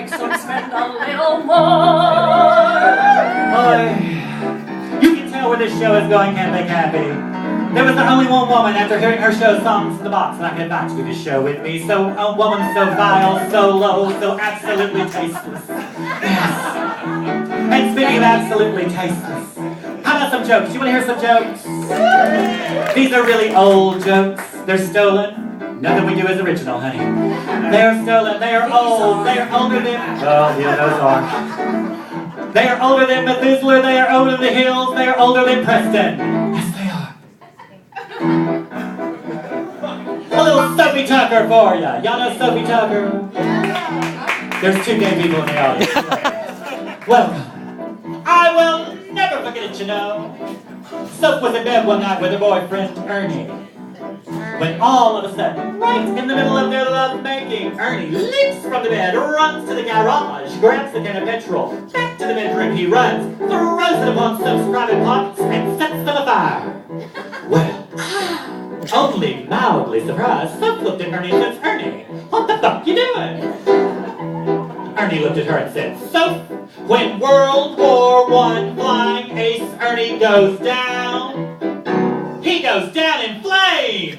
so spend a little more. You can tell where this show is going, can't they, Cathie? There was only one woman after hearing her show songs in the box, and I could not do this show with me. So a woman so vile, so low, so absolutely tasteless. Yes. And speaking of absolutely tasteless, how about some jokes? You want to hear some jokes? These are really old jokes. They're stolen. Nothing we do is original, honey. They're stolen. They are old. They are older than... Oh, yeah, those are. They are older than Methuselah. They are older than the hills. They are older than Preston. Yes, they are. A little Sophie Tucker for ya. Y'all know Sophie Tucker? There's two gay people in the audience. Welcome. I will never forget it, you know. Soph was in bed one night with her boyfriend, Ernie. When all of a sudden, right in the middle of their love-making, Ernie leaps from the bed, runs to the garage, grabs the can of petrol, back to the bedroom he runs, throws it upon Soph's private pockets, and sets them afire. Well, only mildly surprised, Soph looked at Ernie and says, Ernie, what the fuck you doing? Ernie looked at her and said, Soph, when World War I flying ace Ernie goes down, he goes down in flames!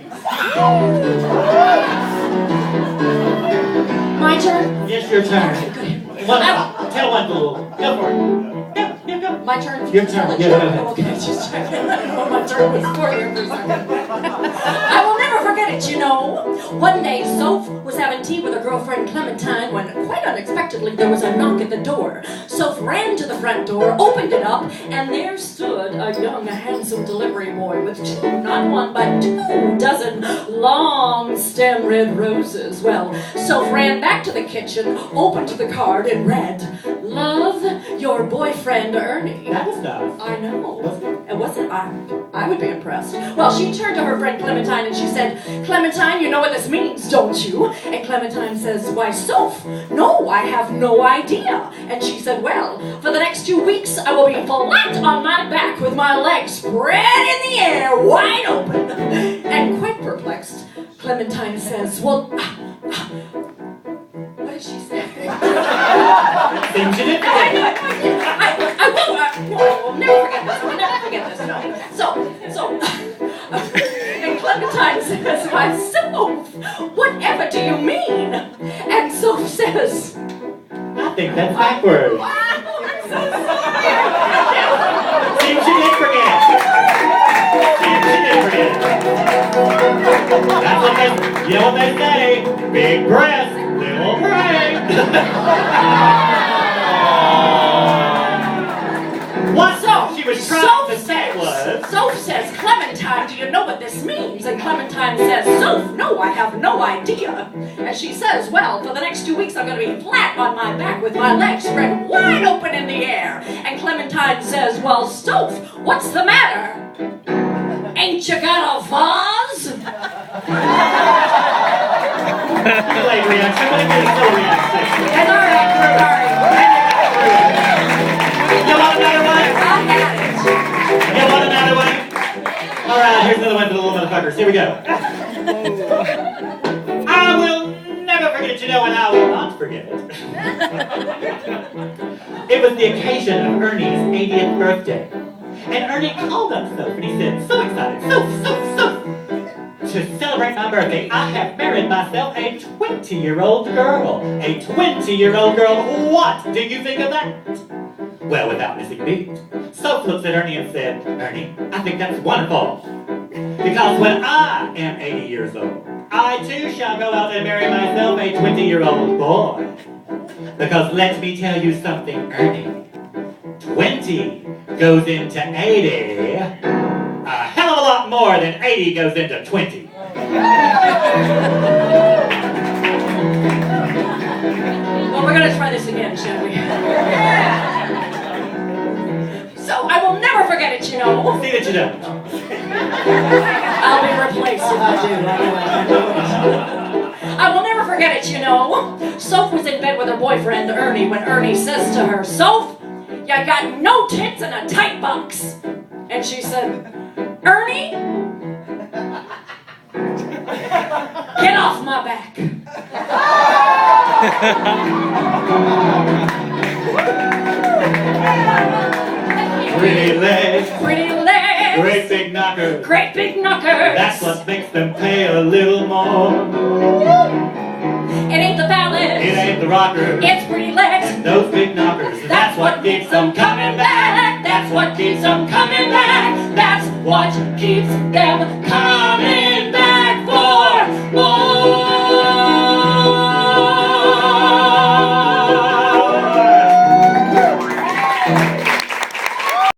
My turn? Yes, your turn. Tell one little. Go for it. Go. My turn? Your turn. Yeah, go ahead. Okay, just checking. I didn't know my turn was for you for a second. I will never forget it, you know. One day, Soph was having tea with her girlfriend Clementine when, quite unexpectedly, there was a knock at the door. Soph ran to the front door, opened it up, and there stood a young, handsome delivery boy with not one, but 2 dozen long stem red roses. Well, Soph ran back to the kitchen, opened the card, and read, Love, your boyfriend Ernie. That was nice. I know. It wasn't. I would be impressed. Well, she turned to her friend Clementine and she said, Clementine, you know what this means, don't you? And Clementine says, why, Soph, no, I have no idea. And she said, well, for the next 2 weeks, I will be flat on my back with my legs spread in the air, wide open. And quite perplexed, Clementine says, well, what did she say? Things you did. I will never forget this. I will never forget this. No. So, and Clementine says, why, Soph, whatever do you mean? And Soph says, I think that's backwards. wow, I'm so sorry. Things you did forget. Things you did forget. That's what you know what they say. Big breath, little brain. What she was trying to say was... Soph says, Clementine, do you know what this means? And Clementine says, Soph, no, I have no idea. And she says, well, for the next 2 weeks I'm going to be flat on my back with my legs spread wide open in the air. And Clementine says, well, Soph, what's the matter? Ain't you got a vase? Delayed reaction. I'm going to get a slow reaction. And all right. You want another one? I had it. You want another one? Alright, here's another one for the little motherfuckers. Here we go. I will never forget it, you know, and I will not forget it. It was the occasion of Ernie's 80th birthday. And Ernie called up Soph and he said, so excited, Soph. To celebrate my birthday, I have married myself a 20-year-old girl. A 20-year-old girl. What do you think of that? Well, without missing a beat, Soph looks at Ernie and said, Ernie, I think that's wonderful. Because when I am 80 years old, I too shall go out and marry myself a 20-year-old boy. Because let me tell you something, Ernie. 20 goes into 80 a hell of a lot more than 80 goes into 20. Well, we're going to try this again, shall we? So, I will never forget it, you know. See that you don't. I'll be replaced if I do. I will never forget it, you know. Soph was in bed with her boyfriend, Ernie, when Ernie says to her, Soph, you got no tits in a tight box. And she said, Ernie, get off my back. Pretty legs, Pretty legs, great big knocker. great big knockers. That's what makes them pay a little more. It ain't the ballad, It ain't the rocker, it's pretty legs. and those big knockers. That's what keeps them coming back. That's what keeps them coming back. That's what keeps them coming